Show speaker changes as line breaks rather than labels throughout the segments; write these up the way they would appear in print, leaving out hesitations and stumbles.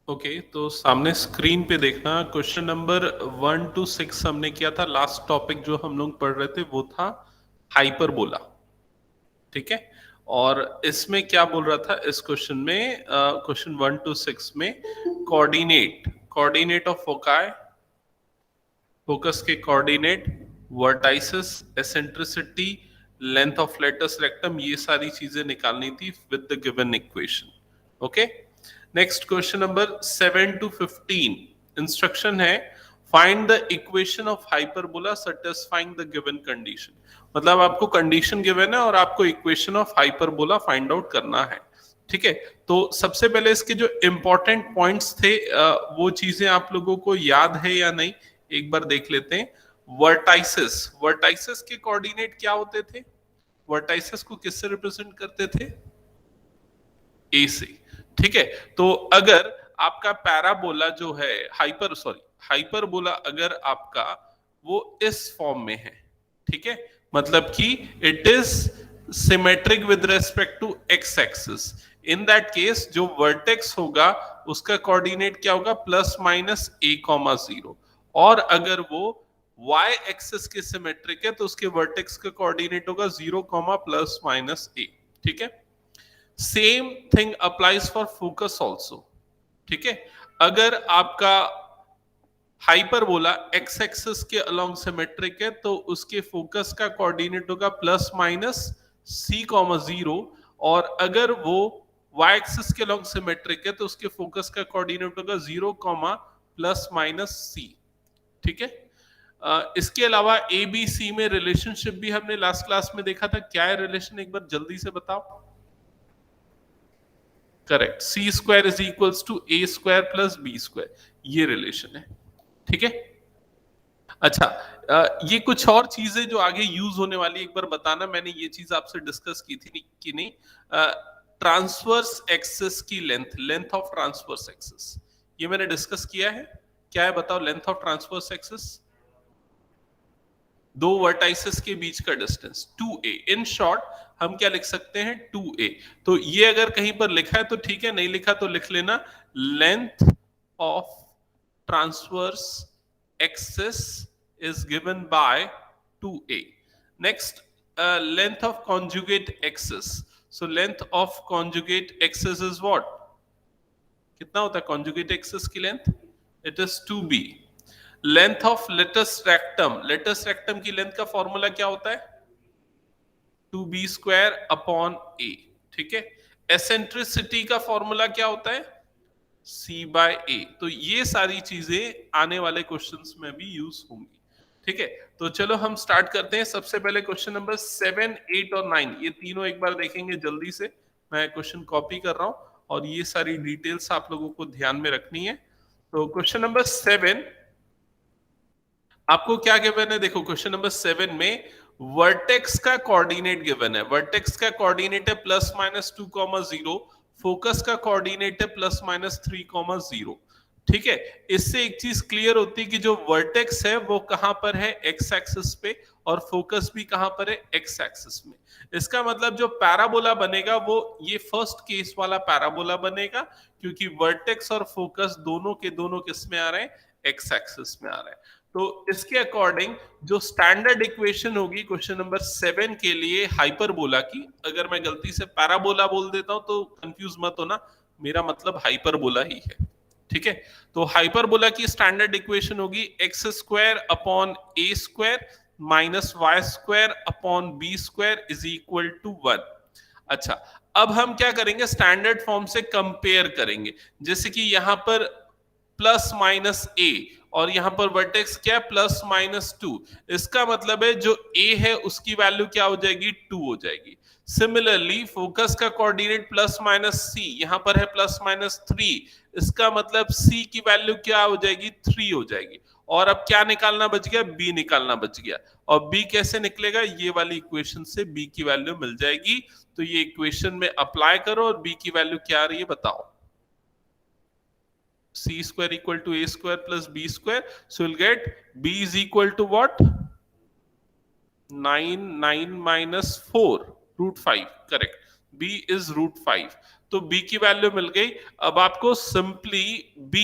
Okay, तो सामने screen पे देखना क्वेश्चन नंबर 1 to 6 हमने किया था। लास्ट टॉपिक जो हम लोग पढ़ रहे थे वो था हाइपरबोला। ठीक है, और इसमें क्या बोल रहा था इस क्वेश्चन में, क्वेश्चन 1 to 6 में coordinate coordinate of foci, focus के coordinate, vertices, eccentricity, length of latus rectum, ये सारी चीजें निकालनी थी with the given equation. Okay, next question number 7 to 15 instruction है find the equation of hyperbola satisfying the given condition. मतलब आपको condition given है और आपको equation of hyperbola find out करना है। ठीक है, तो सबसे पहले इसके जो इंपॉर्टेंट पॉइंट्स थे वो चीजें आप लोगों को याद है या नहीं, एक बार देख लेते हैं। वर्टाइसिस, वर्टाइसिस के कोऑर्डिनेट क्या होते थे? वर्टाइसिस को किससे रिप्रेजेंट करते थे? ए से। ठीक है, तो अगर आपका पैराबोला जो है हाइपरबोला अगर आपका वो इस फॉर्म में है, ठीक है, मतलब कि it is symmetric with respect to x axis, in that case जो वर्टेक्स होगा उसका कोऑर्डिनेट क्या होगा? Plus minus a,0। और अगर वो y एक्सिस के सिमेट्रिक है तो उसके वर्टेक्स का कोऑर्डिनेट होगा 0, प्लस माइनस a। ठीक है, same thing applies for focus also. ठीक है, अगर आपका हाइपरबोला एक्स एक्सिस के अलोंग सिमेट्रिक है तो उसके फोकस का कोऑर्डिनेट होगा प्लस माइनस c,0। और अगर वो y एक्सिस के अलोंग सिमेट्रिक है तो उसके फोकस का कोऑर्डिनेट होगा 0, प्लस माइनस c। ठीक है, इसके अलावा ए बी सी में रिलेशनशिप भी हमने लास्ट क्लास में देखा था। क्या है रिलेशन, एक बार जल्दी से बताओ। Correct, c square is equals to A square plus B square, ये रिलेशन है। ठीक है, अच्छा, ये कुछ और चीजें जो आगे यूज होने वाली एक बार बताना। मैंने ये चीज आपसे डिस्कस की थी कि नहीं? ट्रांसवर्स एक्सिस की length, length of transverse axis, ये मैंने डिस्कस किया है। क्या है बताओ लेंथ ऑफ ट्रांसवर्स एक्सिस? दो वर्टाइसिस के बीच का डिस्टेंस 2a। इन शॉर्ट हम क्या लिख सकते हैं? 2a। तो ये अगर कहीं पर लिखा है तो ठीक है, नहीं लिखा तो लिख लेना length of transverse axis is given by 2a। Next, length of conjugate axis. So length of conjugate axis is what? कितना होता है कॉन्जुगेट एक्सिस की length? It is 2b। Length of latus rectum, latus rectum की length का formula क्या होता है? 2b² upon a। ठीक है, एसेंट्रिसिटी का फॉर्मूला क्या होता है? c/a। तो ये सारी चीजें आने वाले क्वेश्चंस में भी यूज होंगी। ठीक है, तो चलो हम स्टार्ट करते हैं। सबसे पहले क्वेश्चन नंबर 7, 8 और 9, ये तीनों एक बार देखेंगे जल्दी से। मैं क्वेश्चन कॉपी कर रहा हूं और ये सारी डिटेल्स आप लोगों को ध्यान में रखनी है। तो क्वेश्चन नंबर 7 आपको क्या गिवन है? देखो क्वेश्चन नंबर 7 में वर्टेक्स का कोऑर्डिनेट गिवन है। वर्टेक्स का कोऑर्डिनेट है +-2,0। फोकस का कोऑर्डिनेट है +-3,0। ठीक है, इससे एक चीज क्लियर होती है कि जो वर्टेक्स है वो कहां पर है? एक्स एक्सिस पे, और फोकस भी कहां पर है? एक्स एक्सिस में। इसका मतलब जो पैराबोला बनेगा वो ये फर्स्ट केस वाला पैराबोला बनेगा, क्योंकि वर्टेक्स और फोकस दोनों के दोनों किस में आ रहे हैं? एक्स एक्सिस में आ रहे हैं। तो इसके अकॉर्डिंग जो स्टैंडर्ड इक्वेशन होगी क्वेश्चन नंबर 7 के लिए हाइपरबोला की, अगर मैं गलती से पैराबोला बोल देता हूं तो कंफ्यूज मत होना, मेरा मतलब हाइपरबोला ही है। ठीक है, तो हाइपरबोला की स्टैंडर्ड इक्वेशन होगी x² upon a² minus y² upon b² is equal to 1। अच्छा, अब हम क्या करेंगे? स्टैंडर्ड फॉर्म से कंपेयर करेंगे। जैसे कि यहां पर +-a और यहां पर वर्टेक्स क्या है? +-2। इसका मतलब है जो a है उसकी वैल्यू क्या हो जाएगी? 2 हो जाएगी। सिमिलरली फोकस का कोऑर्डिनेट +-c, यहां पर है +-3, इसका मतलब c की वैल्यू क्या हो जाएगी? 3 हो जाएगी। और अब क्या निकालना बच गया? b निकालना बच गया। और b कैसे निकलेगा? ये वाली इक्वेशन से b की वैल्यू मिल जाएगी। तो ये इक्वेशन में अप्लाई करो और b की वैल्यू क्या आ रही है बताओ? c² equal to a² plus b². So you'll get b is equal to what? 9 minus 4 √5. Correct. b is √5, तो b की वैल्यू मिल गई। अब आपको सिंपली b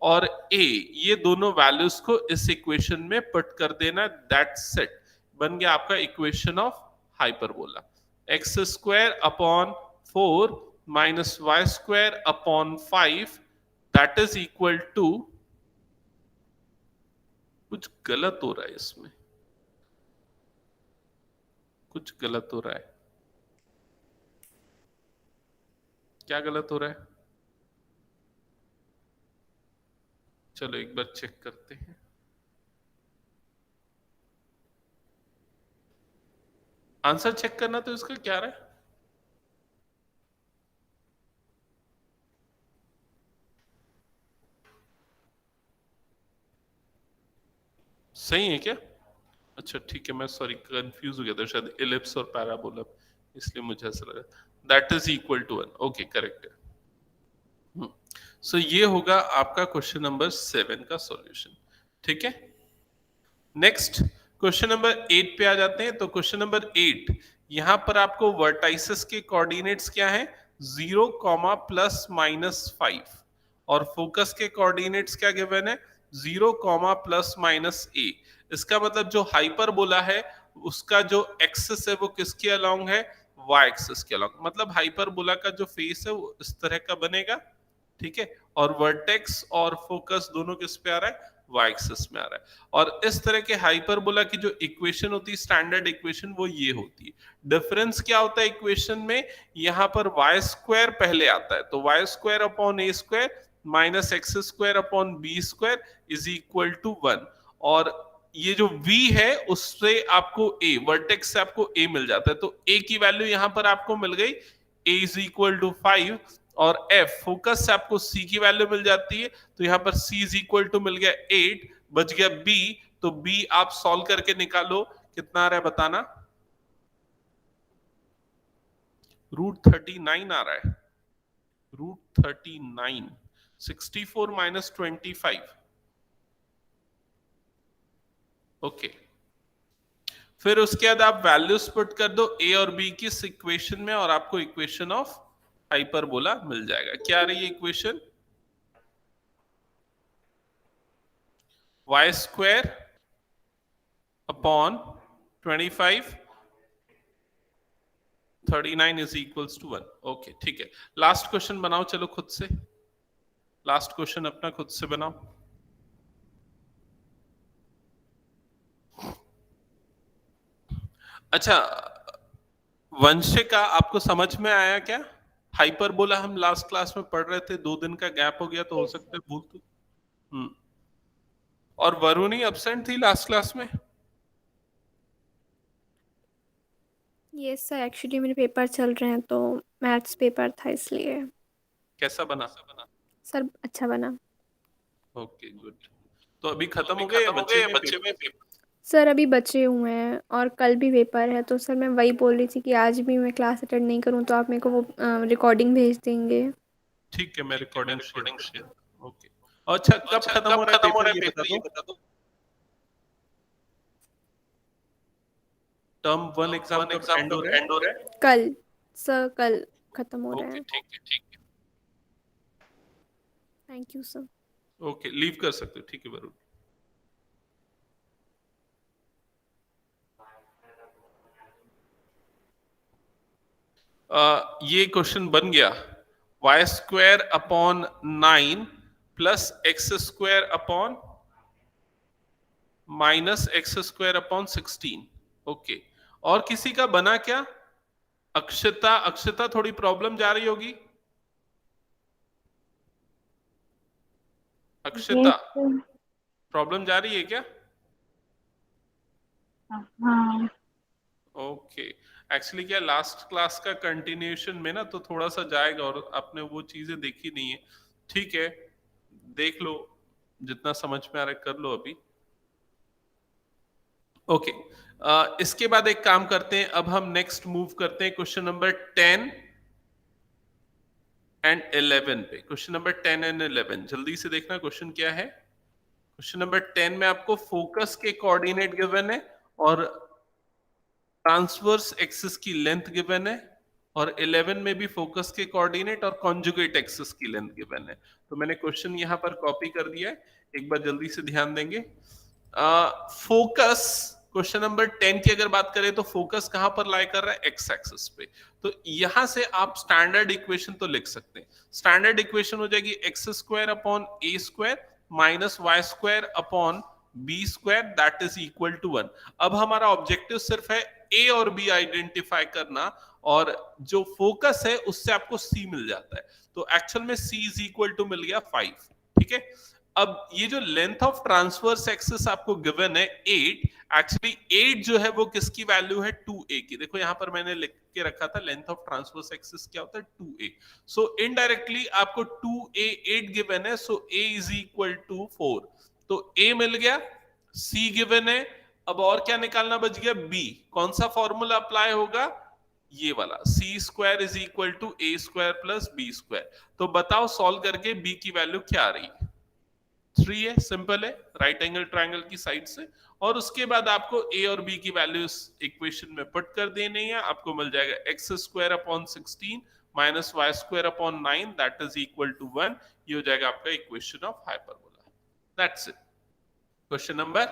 और a ये दोनों वैल्यूज को इस इक्वेशन में पुट कर देना, दैट्स इट, बन गया आपका equation of hyperbola. X square upon 4 minus Y square upon 5 that is equal to, कुछ गलत हो रहा है इसमें, कुछ गलत हो रहा है, क्या गलत हो रहा है? चलो एक बार चेक करते हैं। आंसर चेक करना तो इसका क्या रहा है? सही है क्या? अच्छा ठीक है, मैं सॉरी कंफ्यूज हो गया था, शायद इलिप्स और पैराबोला, इसलिए मुझे ऐसा लगा। That is equal to 1, okay correct है। सो ये होगा आपका क्वेश्चन नंबर 7 का सॉल्यूशन। ठीक है, नेक्स्ट क्वेश्चन नंबर 8 पे आ जाते हैं। तो क्वेश्चन नंबर 8, यहां पर आपको वर्टाइसेस के कोऑर्डिनेट्स क्या है, 0, प्लस माइनस 5, और फोकस के कोऑर्डिनेट्स क्या गिवन है, 0, प्लस माइनस a। इसका मतलब जो हाइपरबोला है उसका जो एक्सिस है वो किसके अलोंग है, y एक्सिस के अलोंग, मतलब हाइपरबोला का जो फेस है वो इस तरह का बनेगा। ठीक है, और वर्टेक्स और फोकस दोनों किस पे आ रहा है, y एक्सिस में आ रहा है। और इस तरह के हाइपरबोला की जो इक्वेशन होती है, स्टैंडर्ड इक्वेशन, वो ये होती है। डिफरेंस क्या होता है इक्वेशन में, यहाँ पर वाई स्क्वायर पहले आता है, तो y square upon A square minus x square upon B square is equal to 1, और ये जो v है उससे आपको a, वर्टेक्स से आपको a मिल जाता है, तो a की वैल्यू यहां पर आपको मिल गई, a इज इक्वल टू 5, और f फोकस से आपको c की वैल्यू मिल जाती है, तो यहां पर c इज इक्वल टू मिल गया 8, बच गया b, तो b आप सॉल्व करके निकालो, कितना आ रहा है बताना, √39 आ रहा है, √39, 64 माइनस 25, ओके। फिर उसके बाद आप वैल्यूज पुट कर दो a और b की इस इक्वेशन में, और आपको इक्वेशन ऑफ हाइपरबोला मिल जाएगा। क्या रही है equation, y square upon 25 39 is equals to 1, okay ठीक है। लास्ट क्वेश्चन बनाओ, चलो खुद से, लास्ट क्वेश्चन अपना खुद से बनाओ। अच्छा, वंशिका आपको समझ में आया क्या? हाइपरबोला हम लास्ट क्लास में पढ़ रहे थे, 2 दिन का गैप हो गया तो हो
Yes,
सकता है भूल तो। और वरुणी एब्सेंट थी लास्ट क्लास में।
यस सर, एक्चुअली मेरे पेपर चल रहे हैं तो मैथ्स पेपर था इसलिए।
कैसा बना?
सर अच्छा बना।
Okay good. तो अभी खत्म हो गए या बच्चे में पेपर?
सर अभी बचे हुए हैं और कल भी पेपर है, तो सर मैं वही बोल रही थी कि आज भी मैं क्लास अटेंड नहीं करूँ तो आप मेरे को वो रिकॉर्डिंग भेज देंगे।
ठीक है, मैं रिकॉर्डिंग शेयर कर दूंगा। ओके, अच्छा कब खत्म हो रहा है पेपर ये बता दो। टर्म 1 एग्जाम कब एंड हो रहा है?
कल सर, कल ख़त्म हो रहे
ओके
हैं।
ठीक है ठीक है,
thank you sir.
Okay leave कर सकते हो, ठीक है वरुण। ये क्वेश्चन बन गया, y square upon 9 plus x square upon minus x square upon 16, okay. और किसी का बना क्या? अक्षता, अक्षता थोड़ी प्रॉब्लम जा रही होगी, अक्षता
यस सर।
प्रॉब्लम जा रही है क्या?
हाँ
ओके, एक्चुअली क्या लास्ट क्लास का कंटिन्यूशन में ना तो थोड़ा सा जाएगा, और आपने वो चीजें देखी नहीं है। ठीक है, देख लो, जितना समझ में आ रहा है कर लो अभी। ओके, इसके बाद एक काम करते हैं, अब हम नेक्स्ट मूव करते हैं क्वेश्चन नंबर 10 एंड 11 पे। क्वेश्चन नंबर 10 एंड 11 जल्दी से देखना, क्वेश्चन क्या है। क्वेश्चन नंबर 10 में आपको फोकस के कोऑर्डिनेट गिवन है, और ट्रांसवर्स एक्सिस की लेंथ गिवन है, और 11 में भी फोकस के कोऑर्डिनेट और कॉन्जुगेट एक्सिस की लेंथ गिवन है। तो मैंने क्वेश्चन यहां पर कॉपी कर दिया है, एक बार जल्दी से ध्यान देंगे। फोकस क्वेश्चन नंबर 10 की अगर बात करें तो फोकस कहां पर लाई कर रहा है, एक्स एक्सिस पे। तो यहां से आप स्टैंडर्ड इक्वेशन तो लिख सकते हैं। स्टैंडर्ड इक्वेशन हो जाएगी x square upon A square minus Y square upon B square that is equal to 1। अब हमारा ऑब्जेक्टिव सिर्फ है ए और बी आइडेंटिफाई करना, और जो फोकस है उससे आपको सी मिल जाता है। तो एक्चुअल में सी इज इक्वल टू मिल गया 5। ठीक है, अब ये जो लेंथ ऑफ ट्रांसवर्स एक्सिस आपको गिवन है 8, एक्चुअली 8 जो है वो किसकी वैल्यू है, 2a की। देखो यहां पर मैंने लिख के रखा था लेंथ ऑफ ट्रांसवर्स एक्सिस क्या होता है, 2a। सो इनडायरेक्टली आपको 2a 8 गिवन है, सो a इज इक्वल टू 4। तो a मिल गया, c गिवन है, अब और क्या निकालना बच गया, b। कौन सा फॉर्मूला अप्लाई होगा, ये वाला, C square is equal to A square plus B square. तो बताओ सॉल्व करके b की वैल्यू क्या आ रही है, 3 है, सिंपल है, राइट एंगल ट्रायंगल की साइड से। और उसके बाद आपको ए और बी की वैल्यू इस इक्वेशन में पुट कर देनी है, आपको मिल जाएगा x square upon 16 minus Y square upon 9 that is equal to 1। ये हो जाएगा आपका equation of hyperbola. That's it, question number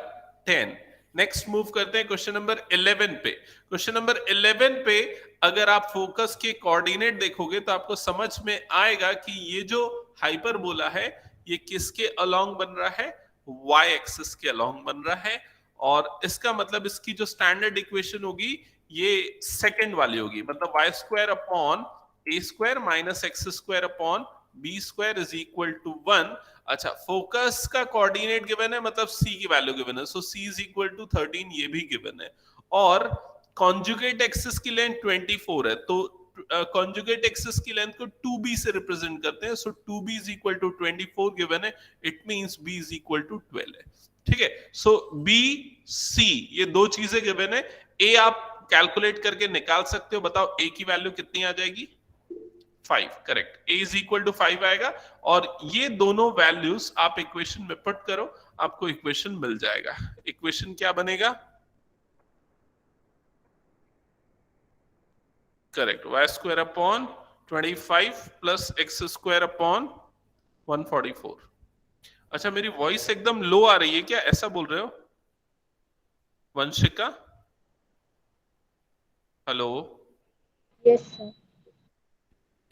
10। Next move करते हैं क्वेश्चन नंबर 11 पे। क्वेश्चन नंबर 11 पे अगर आप फोकस के कोऑर्डिनेट देखोगे तो आपको समझ में आएगा कि ये जो हाइपरबोला है ये किसके अलोंग बन रहा है, y एक्सिस के अलोंग बन रहा है। और इसका मतलब इसकी जो स्टैंडर्ड इक्वेशन होगी ये सेकंड वाली होगी, मतलब y square upon A square minus x square upon B square is equal to 1। अच्छा, फोकस का कोऑर्डिनेट गिवन है, मतलब c की वैल्यू गिवन है, सो c इज इक्वल टू 13, ये भी गिवन है। और कॉन्जुगेट एक्सिस की लेंथ 24 है, तो कॉन्जुगेट एक्सिस की लेंथ को 2b से रिप्रेजेंट करते हैं, so 2b is equal to 24 given है, it means b is equal to 12 है। ठीक है, सो b c ये दो चीजें गिवन है। a आप कैलकुलेट करके निकाल सकते हो, बताओ a की वैल्यू कितनी आ जाएगी, 5। Correct, a is equal to 5 आएगा, और ये दोनों वैल्यूज आप इक्वेशन में पुट करो, आपको इक्वेशन मिल जाएगा। इक्वेशन क्या बनेगा, correct, y square upon 25 plus x square upon 144। अच्छा, मेरी वॉइस एकदम लो आ रही है क्या, ऐसा बोल रहे हो वंशिका, हेलो?
Yes sir.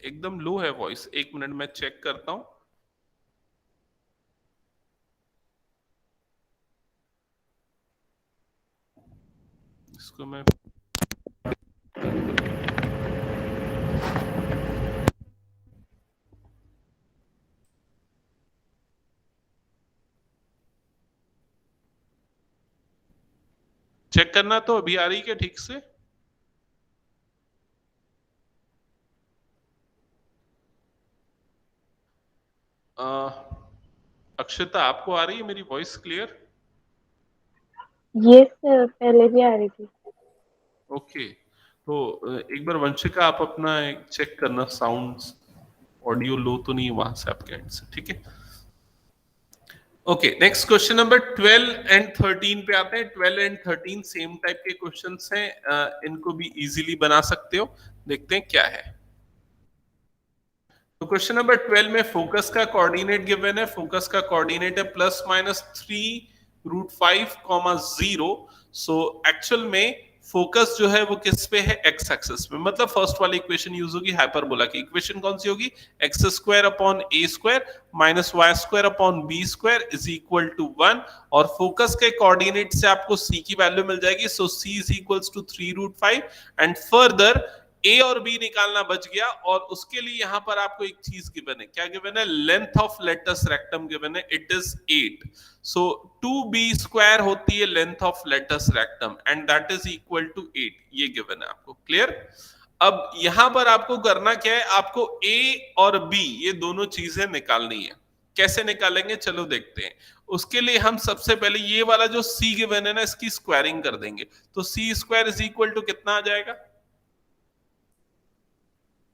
एकदम लो है वॉइस, एक मिनट में चेक करता हूं। इसको मैं चेक करना, तो अभी आ रही क्या ठीक से? अक्षता, आपको आ रही है मेरी वॉइस क्लियर?
यस सर, पहले भी आ रही थी।
ओके, तो एक बार वंशिका आप अपना चेक करना, साउंड ऑडियो लो तो नहीं वहां से आपके एंड से, ठीक है? Okay, next question number 12 and 13 पे आते हैं। 12 एंड 13 सेम टाइप के क्वेश्चंस हैं, इनको भी इजीली बना सकते हो। देखते हैं क्या है। तो क्वेश्चन नंबर 12 में फोकस का कोऑर्डिनेट गिवन है, फोकस का कोऑर्डिनेट है प्लस माइनस 3√5,0। सो एक्चुअल में फोकस जो है वो किस पे है, एक्स एक्सिस पे, मतलब फर्स्ट वाली इक्वेशन यूज होगी हाइपरबोला की। इक्वेशन कौन सी होगी, x square upon A square minus Y square upon B square is equal to 1। और फोकस के कोऑर्डिनेट से आपको सी की वैल्यू मिल जाएगी, so C is equals to 3√5। And further A और बी निकालना बच गया, और उसके लिए यहां पर आपको एक चीज गिवन है, क्या गिवन है, length of latus rectum given है, it is 8। So 2b square होती है length of latus rectum, and that is equal to 8, ये गिवन है आपको, क्लियर? अब यहां पर आपको करना क्या है, आपको a और b ये दोनों चीजें निकालनी है। कैसे निकालेंगे, चलो देखते हैं। उसके लिए हम सबसे पहले ये वाला जो c गिवन है ना, इसकी स्क्वायरिंग कर देंगे। तो c square is equal to कितना आ जाएगा,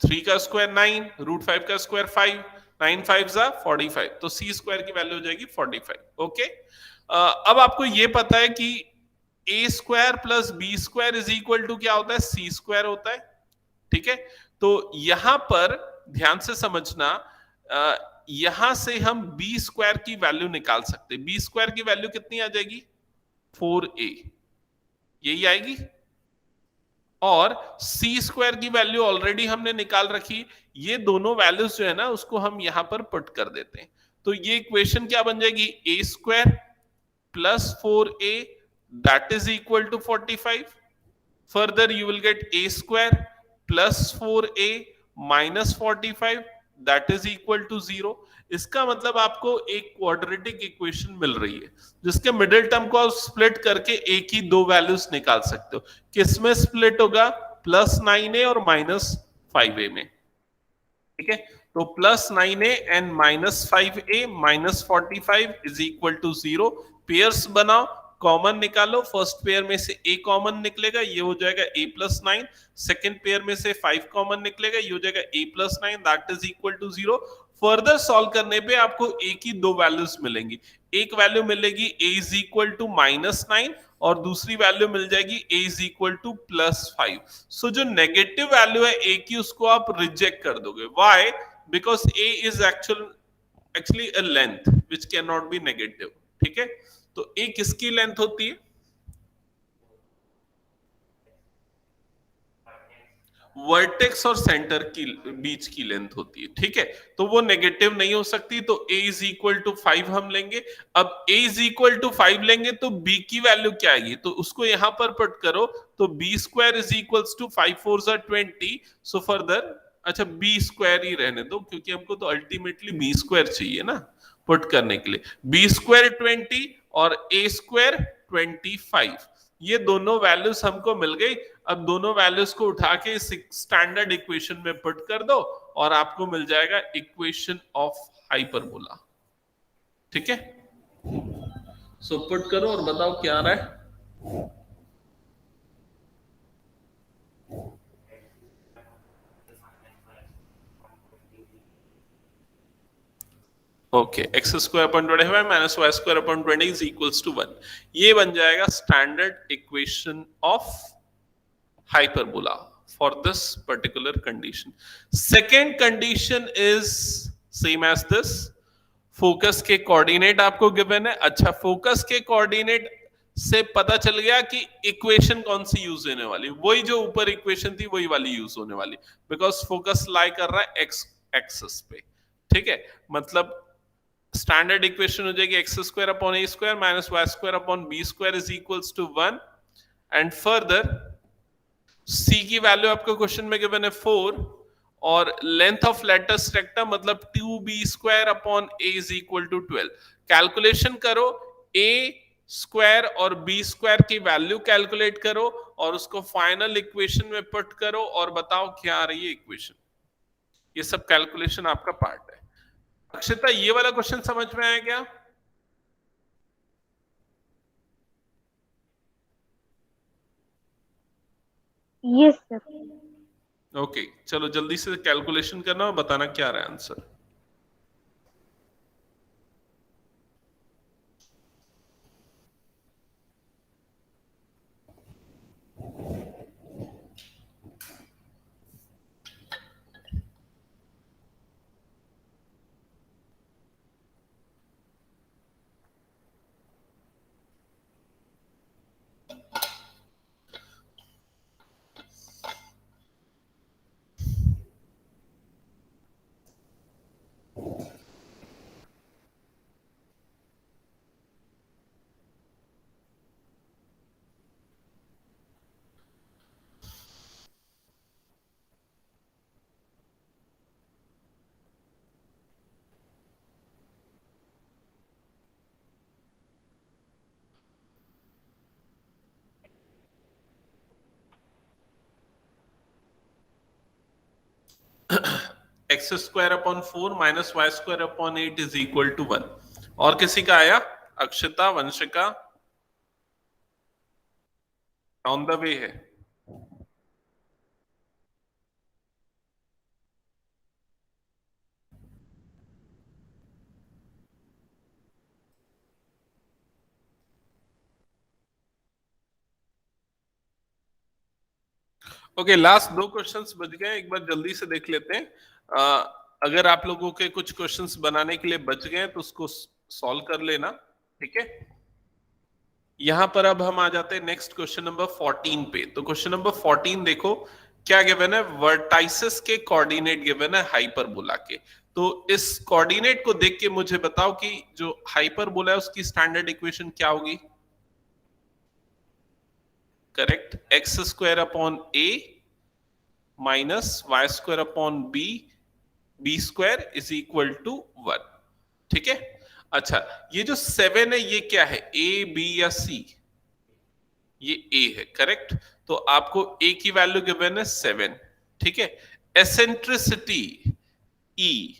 3 का स्क्वायर 9, √5 का स्क्वायर 5, 9 5 45, तो सी स्क्वायर की वैल्यू हो जाएगी 45। ओके, अब आपको ये पता है कि A square plus B square is equal to क्या होता है, सी स्क्वायर होता है, ठीक है? तो यहां पर ध्यान से समझना, यहां से हम बी स्क्वायर की वैल्यू निकाल सकते हैं। बी स्क्वायर की वैल्यू कितनी आ जाएगी? 4a, यही आएगी। और सी स्क्वायर की वैल्यू ऑलरेडी हमने निकाल रखी। ये दोनों वैल्यूज जो है ना, उसको हम यहां पर पुट कर देते हैं। तो ये इक्वेशन क्या बन जाएगी? A square plus 4a that is equal to 45। Further you will get a square plus 4a minus 45 that is equal to 0। इसका मतलब आपको एक क्वाड्रेटिक इक्वेशन मिल रही है जिसके मिडिल टर्म को आप स्प्लिट करके a की दो वैल्यूज निकाल सकते हो। किसमें स्प्लिट होगा? प्लस 9a और माइनस 5a में। ठीक है, तो plus 9a and minus 5a minus 45 is equal to 0। Pairs बनाओ, कॉमन निकालो। फर्स्ट पेयर में से a कॉमन निकलेगा, ये हो जाएगा a प्लस 9। सेकेंड पेयर में से 5 कॉमन निकलेगा, ये हो जाएगा a plus 9 that is equal to 0। Further solve करने पे आपको a की दो वैल्यूज मिलेंगी। एक वैल्यू मिलेगी a is equal to minus 9 और दूसरी वैल्यू मिल जाएगी a is equal to plus 5। So जो नेगेटिव वैल्यू है a की, उसको आप रिजेक्ट कर दोगे। Why? Because a is actually a length which can not be negative. ठीक है, तो a किसकी लेंथ होती है? वर्टेक्स और सेंटर की बीच की लेंथ होती है। ठीक है, तो वो नेगेटिव नहीं हो सकती, तो a इज इक्वल टू 5 हम लेंगे। अब a इज इक्वल टू 5 लेंगे तो b की वैल्यू क्या आएगी? तो उसको यहां पर पुट करो, तो b square is equals to 5 4 जार 20। सो फर्दर, अच्छा b स्क्वायर ही रहने दो क्योंकि हमको तो अल्टीमेटली b स्क्वायर चाहिए ना पुट करने के लिए। b स्क्वायर 20 और a स्क्वायर 25, ये दोनों वैल्यूज हमको मिल गई। अब दोनों वैल्यूज को उठा के स्टैंडर्ड इक्वेशन में पुट कर दो और आपको मिल जाएगा इक्वेशन ऑफ हाइपरबोला। ठीक है, सो पुट करो और बताओ क्या आ रहा है। Okay, x square upon 25 minus Y square upon 20 is equals to 1। ये बन जाएगा standard equation of hyperbola for this particular condition. Second condition is same as this. Focus के कोऑर्डिनेट आपको गिवन है। अच्छा, फोकस के कोऑर्डिनेट से पता चल गया कि इक्वेशन कौन सी यूज होने वाली, वही जो ऊपर इक्वेशन थी वही वाली यूज होने वाली, बिकॉज फोकस लाई कर रहा है एक्स एक्सिस पे। ठीक है, मतलब स्टैंडर्ड इक्वेशन हो जाएगी x square upon A square minus Y square upon B square is equals to 1। And further C की वैल्यू आपको क्वेश्चन में गिवन है 4 और लेंथ ऑफ लेटस रेक्टम मतलब 2b square upon a is equal to 12। Calculation करो, a square और b square की value calculate करो और उसको फाइनल इक्वेशन में पुट करो और बताओ क्या आ रही है इक्वेशन। ये सब कैलकुलेशन आपका पार्ट है। अक्षिता, ये वाला क्वेश्चन समझ में आया क्या?
Yes sir.
ओके, चलो जल्दी से कैलकुलेशन करना और बताना क्या आ रहा है answer. X square upon 4 minus Y square upon 8 is equal to 1। और किसी का आया? Akshata, Vanshika, on the way है। ओके, लास्ट दो क्वेश्चंस बच गए, एक बार जल्दी से देख लेते हैं। अगर आप लोगों के कुछ क्वेश्चंस बनाने के लिए बच गए तो उसको सॉल्व कर लेना, ठीक है। यहां पर अब हम आ जाते हैं नेक्स्ट क्वेश्चन नंबर 14 पे। तो क्वेश्चन नंबर 14 देखो क्या गिवन है, वर्टाइसिस के कोऑर्डिनेट गिवन है हाइपरबोला के। तो इस कोऑर्डिनेट को देख के मुझे बताओ कि जो हाइपरबोला है उसकी स्टैंडर्ड इक्वेशन क्या होगी। Correct, x square upon a minus Y square upon b, b square is equal to 1, ठीक है। अच्छा, ये जो 7 है ये क्या है, ए बी या सी? ये ए है, करेक्ट। तो आपको ए की वैल्यू गिवन है 7, ठीक है। एसेंट्रिसिटी ई,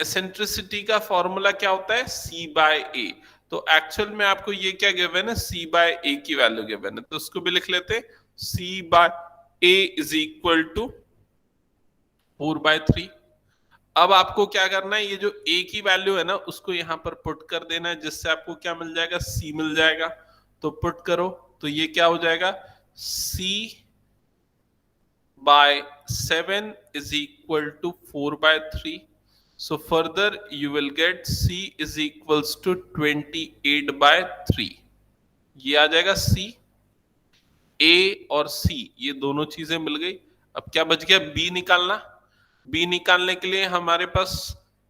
एसेंट्रिसिटी का फॉर्मूला क्या होता है, सी बाय ए। तो एक्चुअल में आपको ये क्या गिवन है, सी बाय ए की वैल्यू गिवन है, तो उसको भी लिख लेते हैं, C by A is equal to 4/3। अब आपको क्या करना है, ये जो ए की वैल्यू है ना उसको यहां पर पुट कर देना है, जिससे आपको क्या मिल जाएगा, सी मिल जाएगा। तो पुट करो तो ये क्या हो जाएगा, C by 7 is equal to 4/3। So further you will get C is equals to 28/3। ये आ जाएगा C, A और C ये दोनों चीजें मिल गई। अब क्या बच गया, B निकालना। B निकालने के लिए हमारे पास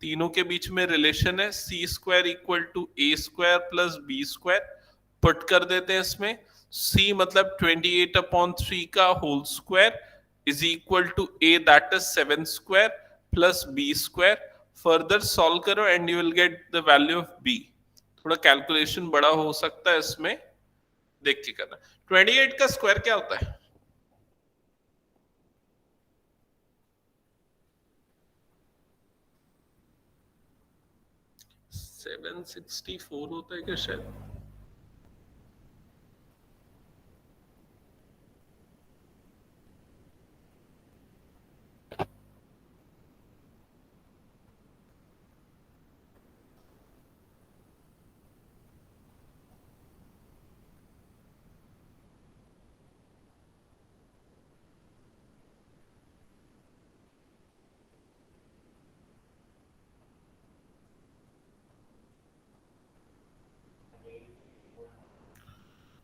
तीनों के बीच में रिलेशन है, C square equal to A square plus B square. Put कर देते हैं इसमें, C मतलब 28/3 का whole square is equal to A that is 7 square plus B square. Further solve करो and you will get the value of B. थोड़ा calculation बड़ा हो सकता है इसमें, देख के करना। 28 का स्क्वायर क्या होता है, सेवन 64 होता है क्या शायद।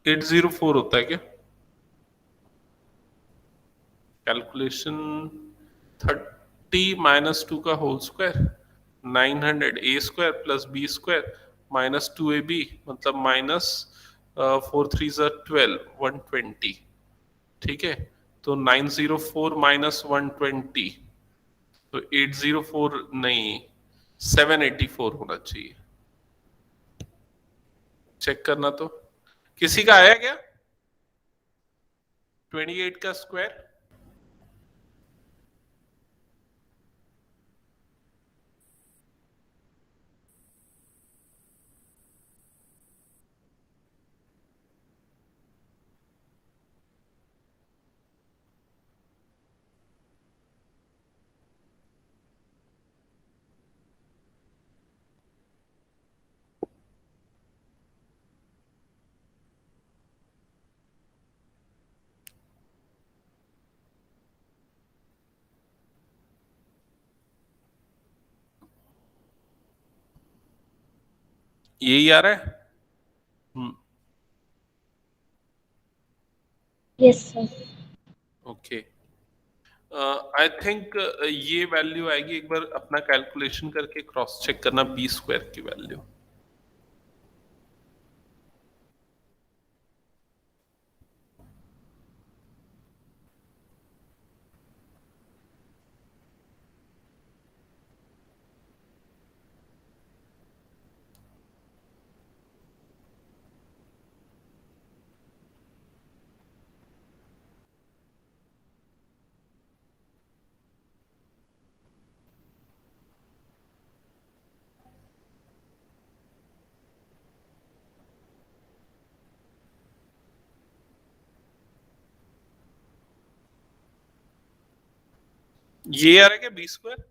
एट 804 होता है क्या कैलकुलेशन। 30 - 2 का whole square 900 A square plus B square minus 2ab मतलब माइनस 4 3 = 12 120, ठीक है। तो 904 माइनस 120 तो 804 नहीं 784 होना चाहिए। चेक करना तो, किसी का आया क्या 28 का स्क्वायर। यही आ रहा है।
Yes, sir.
Okay, I think ये वैल्यू आएगी, एक बार अपना कैलकुलेशन करके क्रॉस चेक करना, बी स्क्वायर की वैल्यू। ये आ रहा है क्या बी स्क्वायर।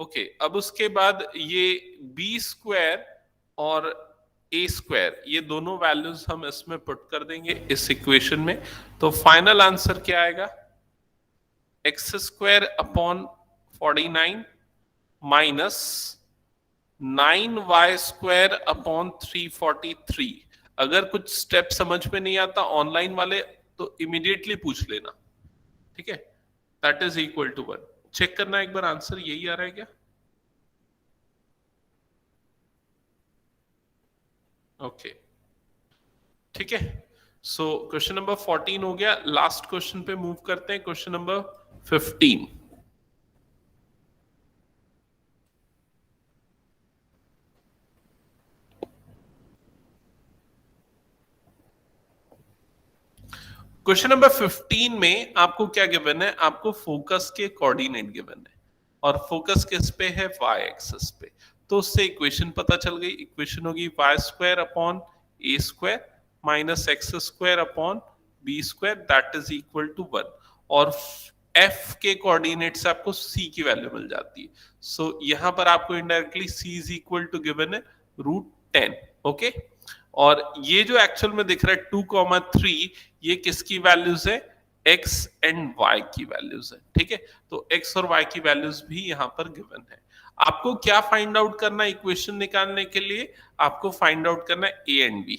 ओके, अब उसके बाद ये बी स्क्वायर और ए स्क्वायर, ये दोनों वैल्यूज हम इसमें पुट कर देंगे इस इक्वेशन में, तो फाइनल आंसर क्या आएगा? X square upon 49 minus 9y square upon 343। अगर कुछ स्टेप समझ में नहीं आता ऑनलाइन वाले तो इमीडिएटली पूछ लेना, ठीक है? That is equal to 1। Check करना एक बार आंसर यही आ रहा है क्या? ओके, ठीक है। सो क्वेश्चन नंबर 14 हो गया। लास्ट क्वेश्चन पे मूव करते हैं, क्वेश्चन नंबर 15। क्वेश्चन नंबर 15 में आपको क्या गिवन है? आपको फोकस के कोऑर्डिनेट गिवन है और फोकस किस पे है? y एक्सिस पे। तो उससे इक्वेशन पता चल गई। इक्वेशन होगी y square upon A square minus x square upon B square that is equal to 1। और f के कोऑर्डिनेट से आपको c की वैल्यू मिल जाती है। सो यहां पर आपको indirectly c is equal to given है √10। ओके, और ये जो एक्चुअल में दिख रहा है 2,3, ये किसकी वैल्यूज है? x एंड y की वैल्यूज है, ठीक है? तो x और y की वैल्यूज भी यहां पर गिवन है। आपको क्या फाइंड आउट करना है इक्वेशन निकालने के लिए? आपको फाइंड आउट करना है a एंड b।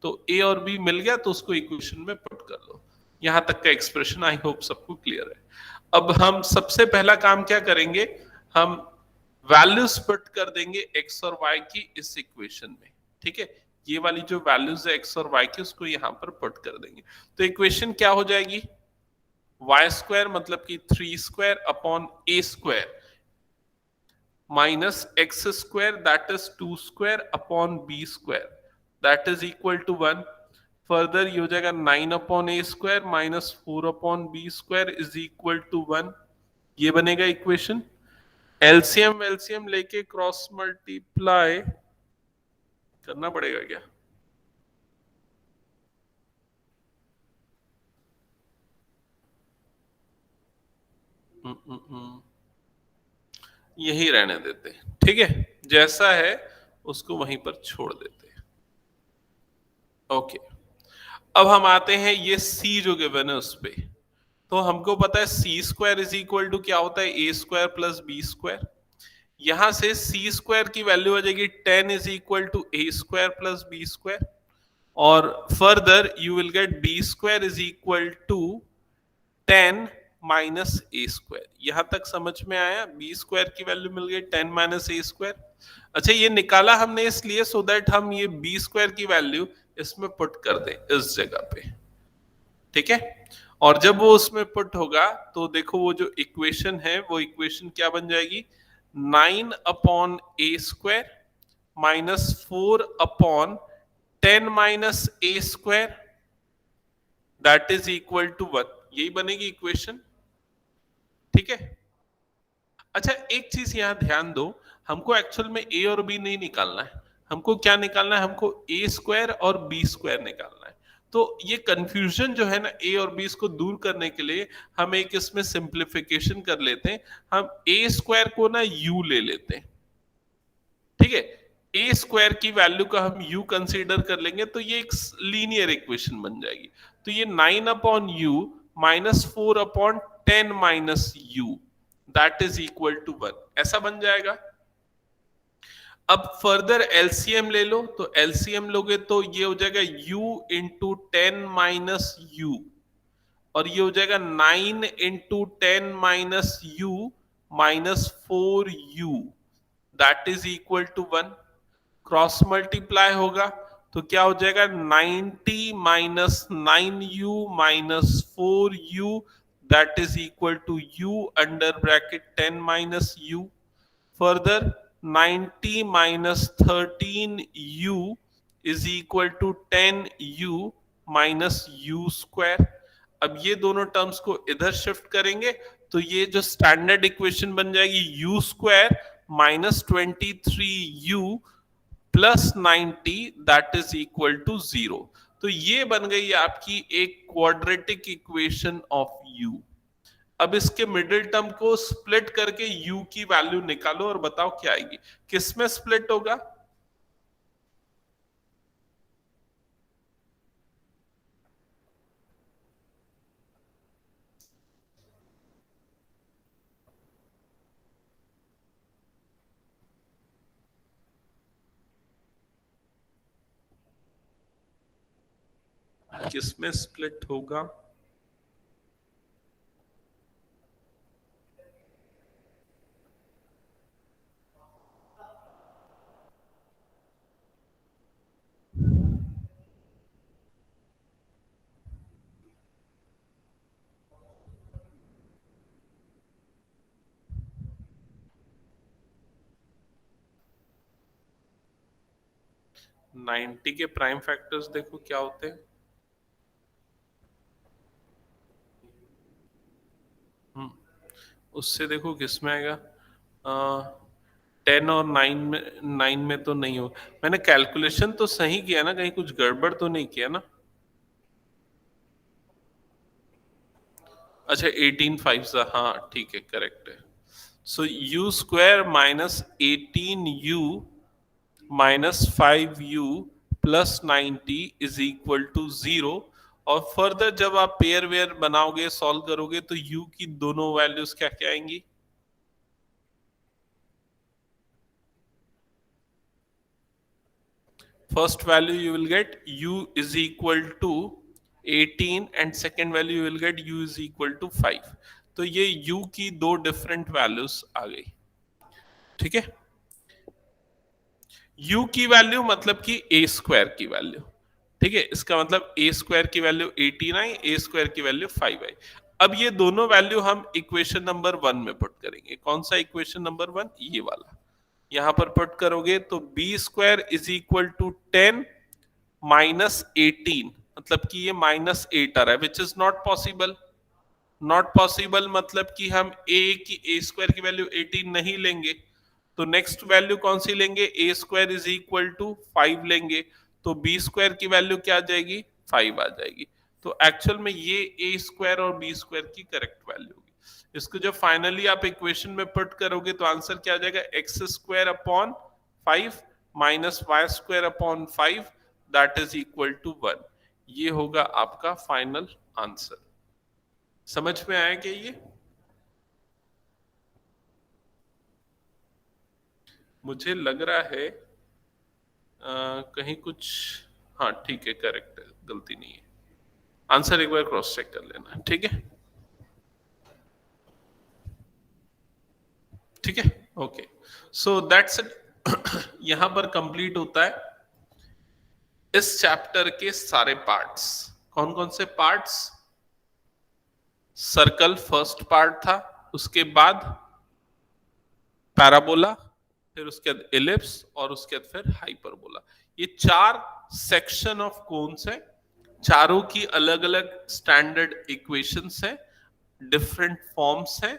तो a और b मिल गया तो उसको इक्वेशन में पुट कर लो। यहां तक का एक्सप्रेशन आई होप सबको क्लियर है। अब हम सबसे पहला काम क्या करेंगे? हम वैल्यूज पुट कर देंगे x और y की इस इक्वेशन में, ठीक है? ये वाली जो वैल्यूज है x और y की उसको यहां पर पुट कर देंगे। तो इक्वेशन क्या हो जाएगी? y स्क्वायर मतलब कि 3 square upon a square minus x square that is 2 square upon b square that is equal to 1। Further ये हो जाएगा 9 upon A square minus 4 upon B square is equal to 1। ये बनेगा इक्वेशन। एलसीएम एलसीएम लेके cross multiply करना पड़ेगा क्या? यही रहने देते, ठीक है? जैसा है उसको वहीं पर छोड़ देते। ओके, अब हम आते हैं ये c जो गिवन है उस पे। तो हमको पता है C square is equal to क्या होता है? A square plus B square. यहां से सी स्क्वायर की वैल्यू आ जाएगी 10 is equal to A square plus B square. और further you will get B square is equal to 10 minus A square. यहां तक समझ में आया? बी स्क्वायर की वैल्यू मिल गई 10 माइनस ए स्क्वायर। अच्छा, ये निकाला हमने इसलिए सो दैट हम ये बी स्क्वायर की वैल्यू इसमें पुट कर दें इस जगह पे, ठीक है? और जब वो उसमें पुट होगा तो देखो वो जो इक्वेशन है वो इक्वेशन क्या बन जाएगी? 9 upon A square minus 4 upon 10 minus A square that is equal to 1। यही बनेगी इक्वेशन, ठीक है? अच्छा, एक चीज यहां ध्यान दो, हमको एक्चुअल में ए और बी नहीं निकालना है। हमको क्या निकालना है? हमको ए स्क्वायर और बी स्क्वायर निकालना है। तो ये कंफ्यूजन जो है ना ए और बी, इसको दूर करने के लिए हम एक इसमें सिंप्लीफिकेशन कर लेते हैं। हम ए स्क्वायर को ना यू ले लेते हैं, ठीक है? ए स्क्वायर की वैल्यू का हम u कंसीडर कर लेंगे तो ये एक लीनियर इक्वेशन बन जाएगी। तो ये 9 upon u minus 4 upon 10 minus u that is equal to 1, ऐसा बन जाएगा। अब फर्दर एलसीएम ले लो, तो एलसीएम लोगे तो ये हो जाएगा u इंटू 10 माइनस यू और ये हो जाएगा 9 into 10 minus u minus 4u that is equal to 1। Cross multiply होगा तो क्या हो जाएगा? 90 minus 9u minus 4u that is equal to u under bracket 10 minus u। Further 90 minus 13u is equal to 10u minus u square. अब ये दोनों terms को इधर शिफ्ट करेंगे तो ये जो स्टैंडर्ड इक्वेशन बन जाएगी u square minus 23u plus 90 that is equal to 0। तो ये बन गई आपकी एक क्वाड्रेटिक इक्वेशन ऑफ u। अब इसके मिडिल टर्म को स्प्लिट करके u की वैल्यू निकालो और बताओ क्या आएगी। किस में स्प्लिट होगा? किसमें स्प्लिट होगा? नाइन्टी के प्राइम फैक्टर्स देखो क्या होते हैं। उससे देखो किसमें आएगा। 10 और 9 में तो नहीं हो। मैंने कैलकुलेशन तो सही किया ना, कहीं कुछ गड़बड़ तो नहीं किया ना? अच्छा 18 फाइव सा, हाँ ठीक है, करेक्ट है। So u square minus 18u minus 5u plus 90 is equal to 0। और फर्दर जब आप पेयर वेयर बनाओगे, सॉल्व करोगे, तो u की दोनों वैल्यूज क्या क्या आएंगी? First value you will get u is equal to 18 and second value you will get u is equal to 5। तो ये u की दो डिफरेंट वैल्यूज आ गई। ठीक है, u की वैल्यू मतलब कि a स्क्वायर की वैल्यू। ठीक है, इसका मतलब a स्क्वायर की वैल्यू 18 आई, a स्क्वायर की वैल्यू 5 आई। अब ये दोनों वैल्यू हम इक्वेशन नंबर 1 में पुट करेंगे। कौन सा इक्वेशन नंबर 1? ये वाला। यहां पर पुट करोगे तो b square is equal to 10 minus 18, मतलब कि ये माइनस 8 आ रहा है, which is not possible. Not possible मतलब कि हम a स्क्वायर की वैल्यू 18 नहीं लेंगे, तो नेक्स्ट वैल्यू कौन सी लेंगे? a square is equal to 5 लेंगे, तो b स्क्वायर की वैल्यू क्या आ जाएगी? 5 आ जाएगी। तो एक्चुअल में ये a स्क्वायर और b स्क्वायर की करेक्ट वैल्यू होगी। इसको जब फाइनली आप इक्वेशन में पुट करोगे तो आंसर क्या आ जाएगा? X square upon 5 minus Y square upon 5 that is equal to 1। ये होगा आपका फाइनल आंसर। समझ में आया क्या ये? मुझे लग रहा है कहीं कुछ, हाँ ठीक है, करेक्ट है, गलती नहीं है। आंसर एक बार क्रॉस चेक कर लेना, ठीक है? ठीक है, ओके, सो दैट्स इट। यहां पर कंप्लीट होता है इस चैप्टर के सारे पार्ट्स। कौन कौन से पार्ट्स? सर्कल फर्स्ट पार्ट था, उसके बाद पैराबोला, फिर उसके बाद एलिप्स, और उसके बाद फिर हाइपरबोला। ये चार सेक्शन ऑफ कोन्स है, चारों की अलग अलग स्टैंडर्ड इक्वेशंस है, डिफरेंट फॉर्म्स है,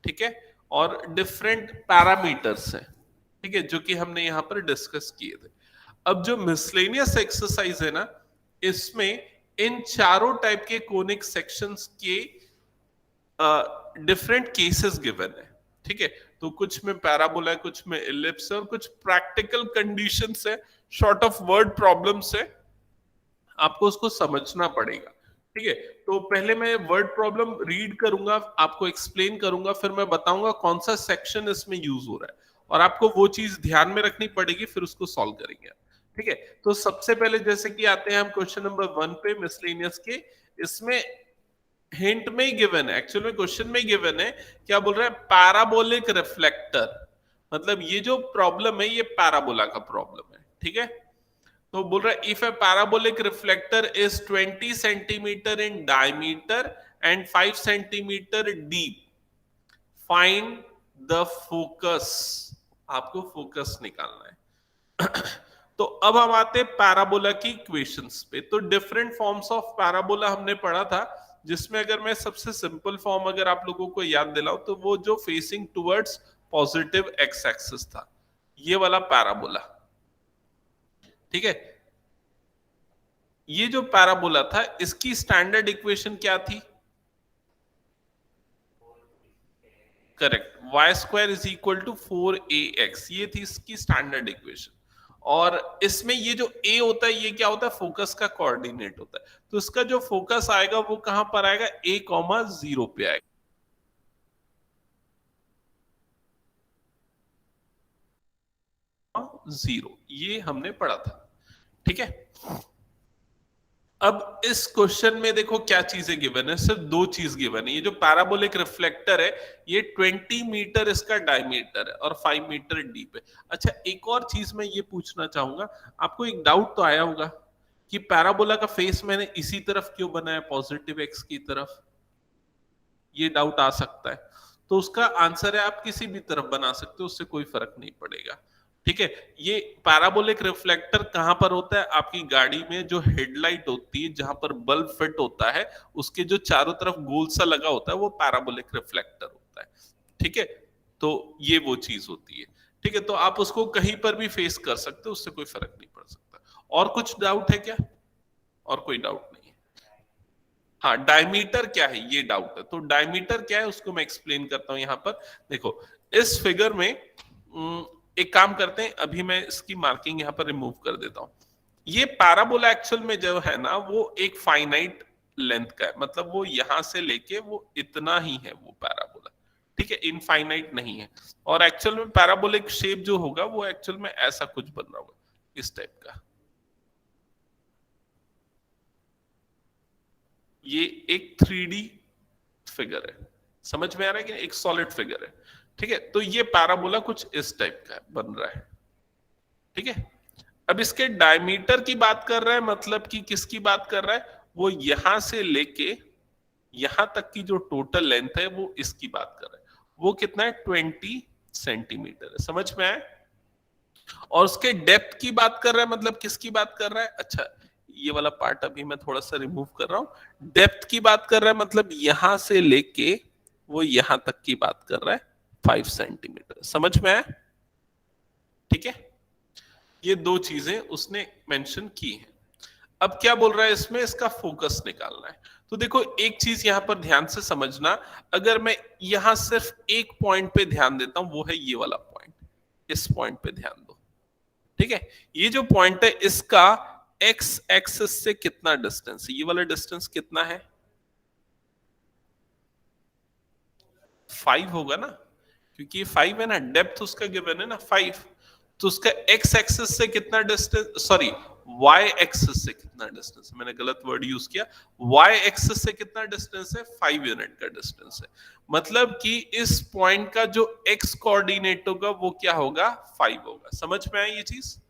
ठीक है, और डिफरेंट पैरामीटर्स है, ठीक है, जो कि हमने यहां पर डिस्कस किए थे। अब जो मिसलेनियस एक्सरसाइज है ना, इसमें इन चारों टाइप के कोनिक सेक्शंस के डिफरेंट केसेस गिवन है, ठीक है। तो कुछ में पैराबोला है, कुछ में इलिप्स है, और कुछ प्रैक्टिकल कंडीशंस है, शॉर्ट ऑफ वर्ड प्रॉब्लम्स है, आपको उसको समझना पड़ेगा, ठीक है। तो पहले मैं वर्ड प्रॉब्लम रीड करूंगा, आपको एक्सप्लेन करूंगा, फिर मैं बताऊंगा कौन सा सेक्शन इसमें यूज हो रहा है, और आपको वो चीज ध्यान में रखनी पड़ेगी, फिर उसको सॉल्व करेंगे, ठीक है। तो सबसे पहले जैसे कि आते हैं हम क्वेश्चन नंबर 1 पे मिसलेनियस के। इसमें हिंट में ही गिवन है, एक्चुअल में क्वेश्चन में ही गिवन है, क्या बोल रहा है? पैराबोलिक रिफ्लेक्टर, मतलब ये जो प्रॉब्लम है ये पैराबोला का प्रॉब्लम है, ठीक है। तो बोल रहा है if A parabolic reflector is 20 centimetre in diameter and 5 centimetre deep, find the focus. आपको फोकस निकालना है। तो अब हम आते हैं पैराबोला की इक्वेशंस पे। तो डिफरेंट फॉर्म्स ऑफ पैराबोला हमने पढ़ा था, जिसमें अगर मैं सबसे सिंपल फॉर्म अगर आप लोगों को याद दिलाऊं तो वो जो facing towards positive x axis था, ये वाला पैराबोला, ठीक है। ये जो पैराबोला था इसकी स्टैंडर्ड इक्वेशन क्या थी? Correct, y square is equal to 4ax, ये थी इसकी स्टैंडर्ड इक्वेशन। और इसमें ये जो a होता है ये क्या होता है? फोकस का कोऑर्डिनेट होता है। तो इसका जो फोकस आएगा वो कहां पर आएगा? a,0 पे आएगा, जीरो, ये हमने पढ़ा था, ठीक है। अब इस क्वेश्चन में देखो क्या चीजें गिवन है, सिर्फ दो चीज गिवन है। ये जो पैराबोलिक रिफ्लेक्टर है ये 20 मीटर इसका डायमीटर है और 5 मीटर डीप है। अच्छा, एक और चीज मैं ये पूछना चाहूंगा, आपको एक डाउट तो आया होगा कि पैराबोला का फेस मैंने इसी तरफ क्यों बनाया, पॉजिटिव एक्स की तरफ। ये डाउट आ सकता है, तो उसका आंसर है आप किसी भी तरफ बना सकते हो, उससे कोई फर्क नहीं पड़ेगा। ठीक है, ये पैराबोलिक रिफ्लेक्टर कहां पर होता है, आपकी गाड़ी में जो हेडलाइट होती है जहां पर बल्ब फिट होता है उसके जो चारों तरफ गोल सा लगा होता है वो पैराबोलिक रिफ्लेक्टर होता है। ठीक है, तो ये वो चीज होती है। ठीक है, तो आप उसको कहीं पर भी फेस कर सकते हो, उससे कोई फर्क नहीं पड़ सकता। और कुछ डाउट है क्या? और कोई डाउट नहीं है? हाँ, डायमीटर क्या है ये डाउट है, तो डायमीटर क्या है उसको मैं एक्सप्लेन करता हूं यहां पर। देखो इस फिगर में एक काम करते हैं, अभी मैं इसकी मार्किंग यहां पर रिमूव कर देता हूं। ये पैराबोला एक्चुअल में जो है ना वो एक फाइनाइट लेंथ का है, मतलब वो यहां से लेके वो इतना ही है वो पैराबोला। ठीक है, इनफाइनाइट नहीं है। और एक्चुअल में पैराबोलिक शेप जो होगा वो एक्चुअल में ऐसा कुछ बन रहा होगा, इस टाइप का। ये एक 3D फिगर है, समझ में आ रहा है कि एक सॉलिड फिगर है। ठीक है, तो ये पैराबोला कुछ इस टाइप का बन रहा है। ठीक है, अब इसके डायमीटर की बात कर रहा है, मतलब कि किसकी बात कर रहा है, वो यहां से लेके यहां तक की जो टोटल लेंथ है वो इसकी बात कर रहा है। वो कितना है, 20 सेंटीमीटर है। समझ में आया? और उसके डेप्थ की बात कर रहा है, मतलब किसकी बात कर रहा है, अच्छा ये वाला पार्ट अभी मैं थोड़ा सा रिमूव कर रहा हूं। डेप्थ की बात कर रहा है, मतलब यहां से लेके वो यहां तक की बात कर रहा है, 5 सेंटीमीटर। समझ में आया? ठीक है, ये दो चीजें उसने मेंशन की हैं। अब क्या बोल रहा है इसमें, इसका फोकस निकालना है। तो देखो एक चीज यहां पर ध्यान से समझना, अगर मैं यहां सिर्फ एक पॉइंट पे ध्यान देता हूं वो है ये वाला पॉइंट, इस पॉइंट पे ध्यान दो। ठीक है, ये जो पॉइंट है इसका एक्स एक्सिस से कितना डिस्टेंस है, ये वाला डिस्टेंस कितना है, 5 होगा ना, क्योंकि ये 5 है ना, डेप्थ उसका गिवन है ना 5। तो उसका एक्स एक्सिस से कितना डिस्टेंस, सॉरी वाई एक्सिस से कितना डिस्टेंस, मैंने गलत वर्ड यूज किया, वाई एक्सिस से कितना डिस्टेंस है, 5 यूनिट का डिस्टेंस है। मतलब कि इस पॉइंट का जो एक्स कोऑर्डिनेट होगा वो क्या होगा, 5 होगा। समझ में आई ये चीज?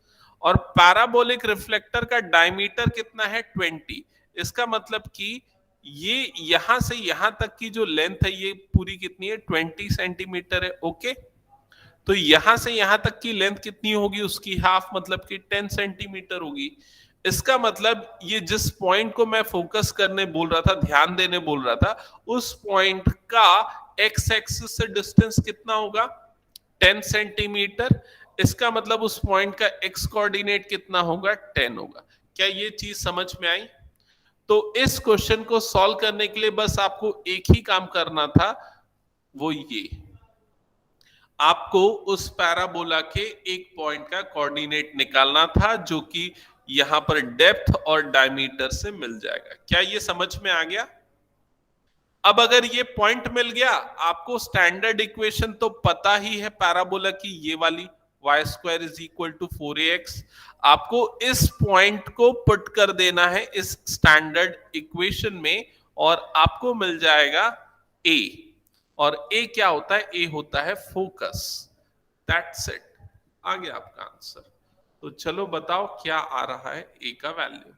और पैराबोलिक रिफ्लेक्टर का डायमीटर कितना है, 20। इसका मतलब कि ये यहां से यहां तक की जो लेंथ है ये पूरी कितनी है, 20 सेंटीमीटर है। ओके, तो यहां से यहां तक की लेंथ कितनी होगी, उसकी हाफ, मतलब कि 10 सेंटीमीटर होगी। इसका मतलब ये जिस पॉइंट को मैं फोकस करने बोल रहा था, ध्यान देने बोल रहा था, उस पॉइंट का एक्स एक्सिस से डिस्टेंस कितना होगा, 10 सेंटीमीटर। इसका मतलब उस पॉइंट का एक्स कोऑर्डिनेट कितना होगा, 10 होगा। क्या ये चीज समझ में आई? तो इस क्वेश्चन को सॉल्व करने के लिए बस आपको एक ही काम करना था, वो ये, आपको उस पैराबोला के एक पॉइंट का कोऑर्डिनेट निकालना था जो कि यहां पर डेप्थ और डायमीटर से मिल जाएगा। क्या ये समझ में आ गया? अब अगर ये पॉइंट मिल गया, आपको स्टैंडर्ड इक्वेशन तो पता ही है पैराबोला की, ये वाली y square is equal to 4ax। आपको इस पॉइंट को पुट कर देना है इस स्टैंडर्ड इक्वेशन में और आपको मिल जाएगा a। और a क्या होता है, a होता है फोकस। दैट्स इट, आ गया आपका आंसर। तो चलो बताओ क्या आ रहा है a का value.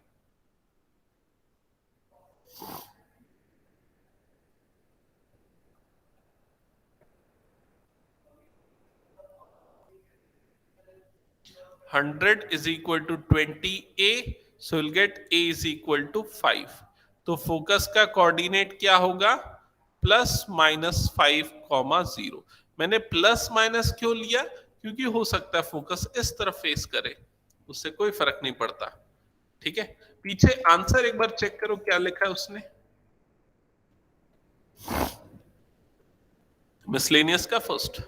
Hundred is equal to 20a, so will get a is equal to 5। तो फोकस का कोऑर्डिनेट क्या होगा, +-5,0। मैंने प्लस माइनस क्यों लिया, क्योंकि हो सकता है फोकस इस तरफ फेस करे, उससे कोई फर्क नहीं पड़ता। ठीक है, पीछे आंसर एक बार चेक करो क्या लिखा है उसने, मिसलेनियस का फर्स्ट।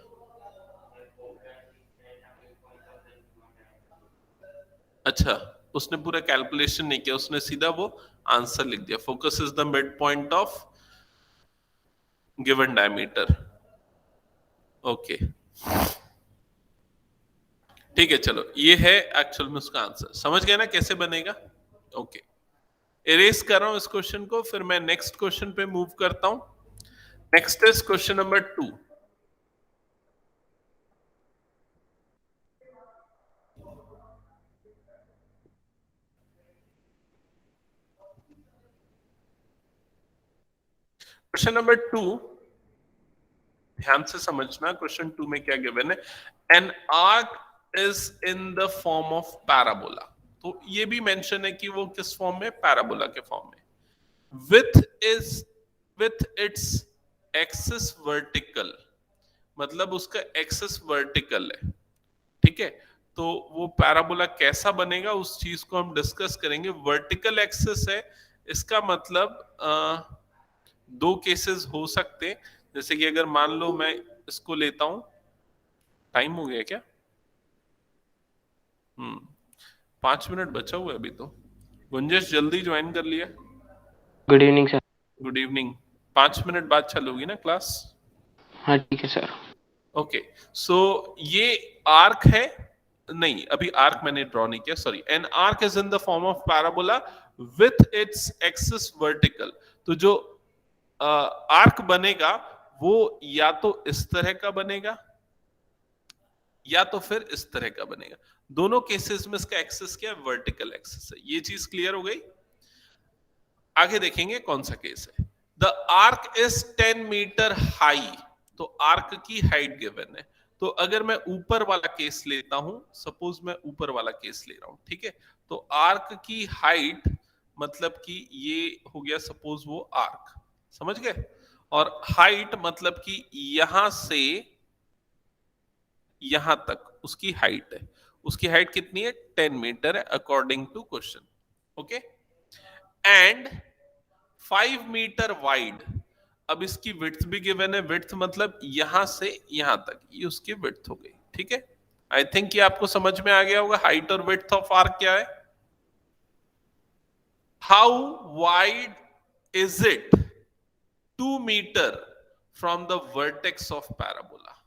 अच्छा, उसने पूरा कैलकुलेशन नहीं किया, उसने सीधा वो आंसर लिख दिया, focus is the mid point of given diameter. Okay, ठीक है, चलो ये है एक्चुअल में उसका आंसर। समझ गए ना कैसे बनेगा? ओके। इरेज कर रहा हूं इस क्वेश्चन को, फिर मैं नेक्स्ट क्वेश्चन पे मूव करता हूं। Next is question number 2। Question number 2, ध्यान से समझना। क्वेश्चन 2 में क्या गिवन है? An arc is in the form of parabola. तो ये भी मेंशन है कि वो किस फॉर्म में? पैराबोला के फॉर्म में। विथ इट्स एक्सिस वर्टिकल, मतलब उसका एक्सिस वर्टिकल है, ठीक है। तो वो पैराबोला कैसा बनेगा उस चीज को हम डिस्कस करेंगे। वर्टिकल एक्सिस है, इसका मतलब दो केसेस हो सकते हैं। जैसे कि अगर मान लो मैं इसको लेता हूं, टाइम हो गया क्या? 5 मिनट बचा हुआ है अभी तो। गुंजेश जल्दी ज्वाइन कर लिया।
Good evening sir.
Good evening. 5 minute बाद चलोगी ना क्लास?
हाँ ठीक है सर।
ओके, सो ये आर्क है, नहीं अभी आर्क मैंने ड्रॉ नहीं किया, sorry. An arc is in the form of parabola with its axis vertical. तो जो आर्क बनेगा वो या तो इस तरह का बनेगा या तो फिर इस तरह का बनेगा। दोनों केसेस में इसका एक्सिस क्या है? वर्टिकल एक्सिस है। ये चीज क्लियर हो गई। आगे देखेंगे कौन सा केस है। The arch is 10 metre high. तो आर्क की हाइट गिवन है। तो अगर मैं ऊपर वाला केस लेता हूं, सपोज मैं ऊपर वाला केस ले रहा हूं, ठीक है। तो आर्क की हाइट मतलब कि ये हो गया सपोज वो आर्क, समझ गए। और हाइट मतलब कि यहां से यहां तक उसकी हाइट है। उसकी हाइट कितनी है? 10 मीटर है according to question, okay. And 5 metre wide. अब इसकी विड्थ भी गिवन है। विड्थ मतलब यहां से यहां तक, ये उसकी विड्थ हो गई, ठीक है। आई थिंक ये आपको समझ में आ गया होगा हाइट और विड्थ ऑफ आर्क क्या है। How wide is it? 2 metre from the vertex of parabola.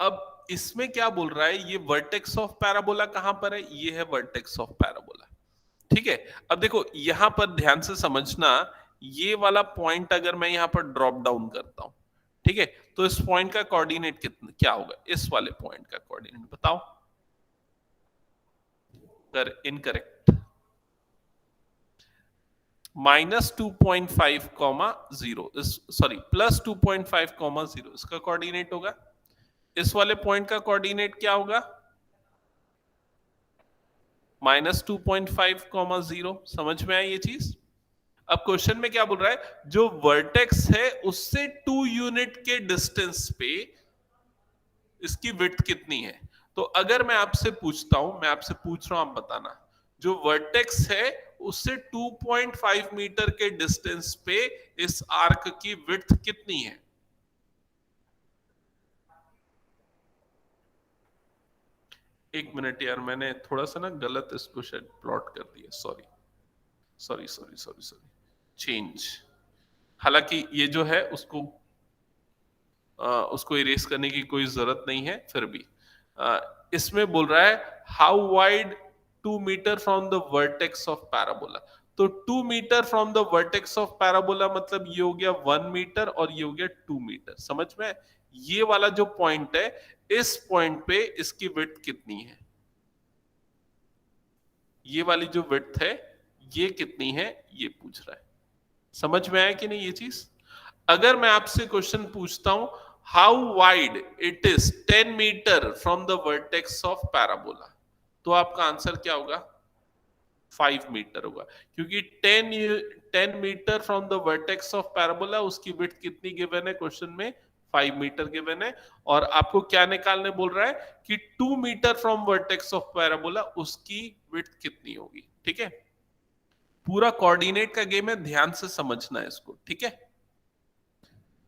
अब इसमें क्या बोल रहा है? ये वर्टेक्स ऑफ पैराबोला कहां पर है? ये है वर्टेक्स ऑफ पैराबोला, ठीक है। अब देखो यहां पर ध्यान से समझना, ये वाला पॉइंट अगर मैं यहां पर ड्रॉप डाउन करता हूं, ठीक है, तो इस पॉइंट का कोऑर्डिनेट कितना क्या होगा? इस वाले पॉइंट का कोऑर्डिनेट बताओ। कर इनकरेक्ट। -2.5, सॉरी +2.5, इसका कोऑर्डिनेट होगा। इस वाले पॉइंट का कोऑर्डिनेट क्या होगा? -2.5, समझ में आई ये चीज? अब क्वेश्चन में क्या बोल रहा है? जो वर्टेक्स है उससे 2 यूनिट के डिस्टेंस पे इसकी विड्थ कितनी है। तो अगर मैं आपसे पूछता हूं, मैं आपसे पूछ रहा हूं, आप बताना, जो वर्टेक्स है उससे 2.5 मीटर के डिस्टेंस पे इस आर्क की विड्थ कितनी है? एक मिनट यार, मैंने थोड़ा सा ना गलत इसको शायद प्लॉट कर दिया, sorry sorry sorry sorry sorry. Change. हालांकि ये जो है उसको इरेज करने की कोई जरूरत नहीं है, फिर भी इसमें बोल रहा है how wide 2 metre from the vertex of parabola. तो 2 metre from the vertex of parabola मतलब ये हो गया 1 मीटर और ये हो गया 2 मीटर, समझ में? ये वाला जो पॉइंट है, इस पॉइंट पे इसकी विड्थ कितनी है? ये वाली जो विड्थ है ये कितनी है, ये पूछ रहा है। समझ में आया कि नहीं ये चीज? अगर मैं आपसे क्वेश्चन पूछता हूं how wide it is 10 metre from the vertex of parabola, तो आपका आंसर क्या होगा? 5 मीटर होगा, क्योंकि 10 metre from the vertex of parabola, उसकी विड्थ कितनी गिवन है क्वेश्चन में? 5 मीटर गिवन है। और आपको क्या निकालने बोल रहा है कि 2 metre from vertex of parabola उसकी विड्थ कितनी होगी, ठीक है। पूरा कोऑर्डिनेट का गेम है, ध्यान से समझना है इसको, ठीक है।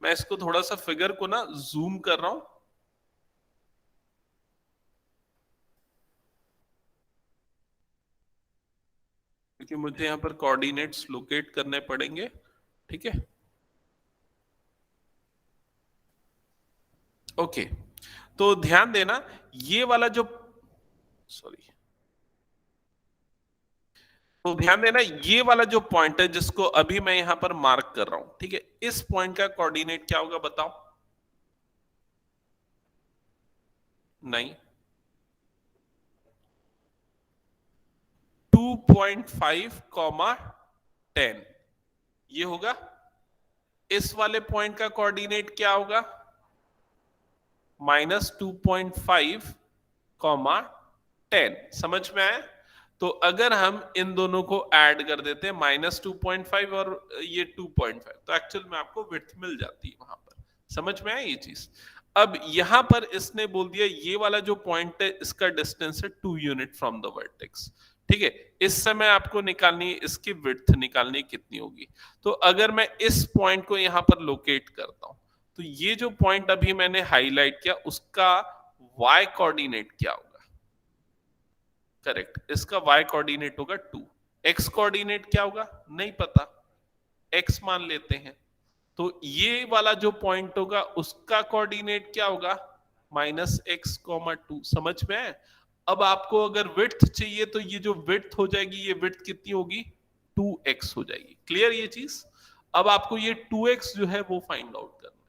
मैं इसको थोड़ा सा फिगर को ना जूम कर रहा हूं, क्योंकि मुझे यहां पर कोऑर्डिनेट्स लोकेट करने पड़ेंगे, ठीक है। ओके, तो ध्यान देना, ये वाला जो, सॉरी, तो ध्यान देना, ये वाला जो पॉइंट है जिसको अभी मैं यहां पर मार्क कर रहा हूं, ठीक है, इस पॉइंट का कोऑर्डिनेट क्या होगा बताओ? नहीं, 2.5, 10 ये होगा। इस वाले पॉइंट का कोऑर्डिनेट क्या होगा? -2.5, 10। समझ में आया? तो अगर हम इन दोनों को ऐड कर देते हैं, -2.5 और ये 2.5, तो एक्चुअल में आपको विड्थ मिल जाती है वहां पर। समझ में आया ये चीज? अब यहां पर इसने बोल दिया ये वाला जो पॉइंट है इसका डिस्टेंस है 2 यूनिट फ्रॉम द वर्टेक्स, ठीक है। इस समय आपको निकालनी है इसकी विड्थ, निकालनी कितनी होगी। तो अगर मैं इस पॉइंट को यहां पर लोकेट करता हूं, तो ये जो पॉइंट अभी मैंने हाईलाइट किया उसका y कोऑर्डिनेट क्या होगा? करेक्ट, इसका y कोऑर्डिनेट होगा 2। x कोऑर्डिनेट क्या होगा? नहीं पता, x मान लेते हैं। तो ये वाला जो पॉइंट होगा उसका कोऑर्डिनेट क्या होगा? -x, 2। समझ में है? अब आपको अगर विड्थ चाहिए तो ये जो विड्थ हो जाएगी, ये विड्थ कितनी होगी? 2x हो जाएगी। क्लियर ये चीज? अब आपको ये 2x जो है वो फाइंड आउट करना है,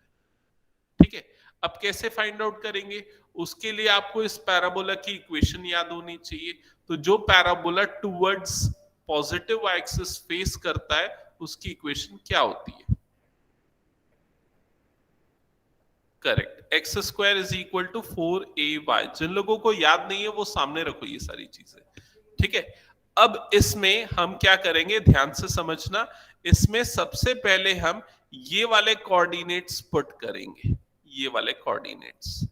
ठीक है। अब कैसे फाइंड आउट करेंगे? उसके लिए आपको इस पैराबोला की इक्वेशन याद होनी चाहिए। तो जो parabola towards positive axis face करता है उसकी इक्वेशन क्या होती है? Correct, x² = 4ay। जिन लोगों को याद नहीं है वो सामने रखो ये सारी चीजें, ठीक है। अब इसमें हम क्या करेंगे, ध्यान से समझना। इसमें सबसे पहले हम ये वाले कोऑर्डिनेट्स पुट करेंगे, ये वाले कोऑर्डिनेट्स,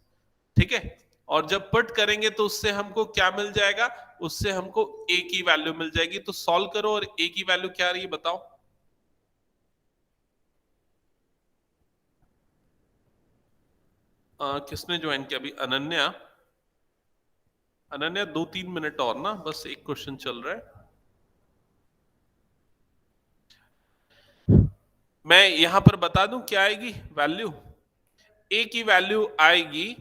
ठीक है। और जब पुट करेंगे तो उससे हमको क्या मिल जाएगा? उससे हमको a की वैल्यू मिल जाएगी। तो सॉल्व करो और a की वैल्यू क्या आ रही है बताओ? किसने ज्वाइन किया अभी? अनन्या। अनन्या 2-3 मिनट और ना, बस एक क्वेश्चन चल रहा है। मैं यहां पर बता दूं क्या आएगी वैल्यू। a की वैल्यू आएगी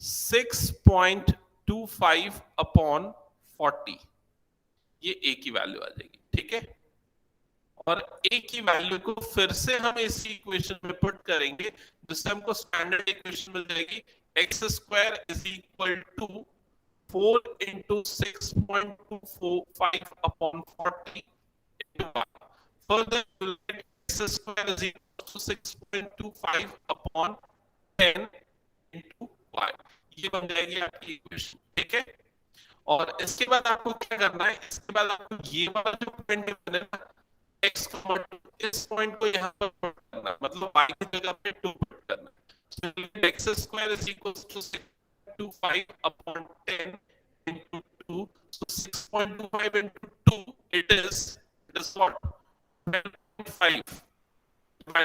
6.25/40। ये a की वैल्यू आ जाएगी, ठीक है। और a की वैल्यू को फिर से हम इसी इक्वेशन में पुट करेंगे, जिससे हमको स्टैंडर्ड इक्वेशन मिल जाएगी। x² = 4 × 6.25/40 into y. Further, you will get x² = 6.25/10 into y. ये बन जाएगी आपकी इक्वेशन, ठीक है। और इसके बाद आपको क्या करना है? इसके बाद आपको ये वाला जो पॉइंट बनेगा x, इस पॉइंट को यहाँ पर पुट करना, मतलब y की जगह पे 2 पुट करना। So x² = 6.25/10 into 2. So 6.25 into 2, it is what? 12.5 divided by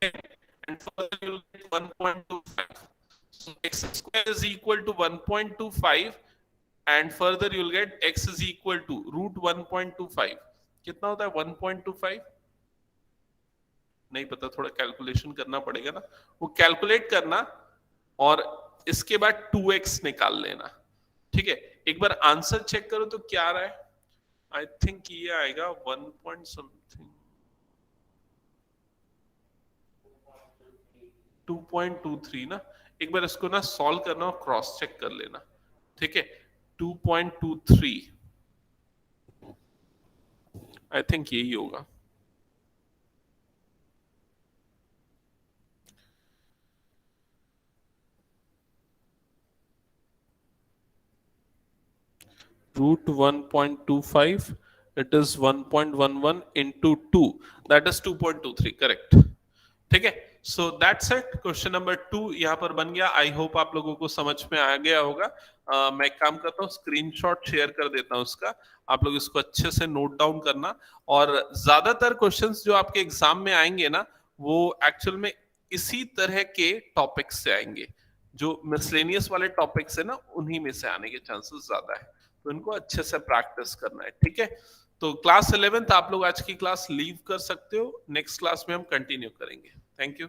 10, and further you will get 1.25. So x² = 1.25, and further you will get x = √1.25. कितना होता है 1.25? नहीं पता, थोड़ा कैलकुलेशन करना पड़ेगा ना। वो कैलकुलेट करना और इसके बाद 2x निकाल लेना, ठीक है। एक बार आंसर चेक करो तो क्या आ रहा है। आई थिंक ये आएगा 1 point something 2.23 ना। एक बार इसको ना सॉल्व करना और क्रॉस चेक कर लेना, ठीक है। 2.23 आई थिंक यही होगा। √1.25, it is 1.11 into 2, that is 2.23, correct, ठीक है। So that's it, question number 2 यहाँ पर बन गया। आई होप आप लोगों को समझ में आ गया होगा। मैं एक काम करता हूँ, स्क्रीनशॉट शेयर कर देता हूँ उसका, आप लोग इसको अच्छे से नोट डाउन करना। और ज्यादातर क्वेश्चंस जो आपके एग्जाम में आएंगे ना, वो एक्चुअल में इसी तरह के टॉपिक्स से आएंगे। जो मिसलेनियस वाले टॉपिक्स है ना, उन्हीं में से आने के चांसेस ज्यादा है। तो इनको अच्छे से प्रैक्टिस करना है, ठीक है। तो क्लास 11th आप लोग आज की क्लास लीव कर सकते हो, नेक्स्ट क्लास में हम कंटिन्यू करेंगे। Thank you.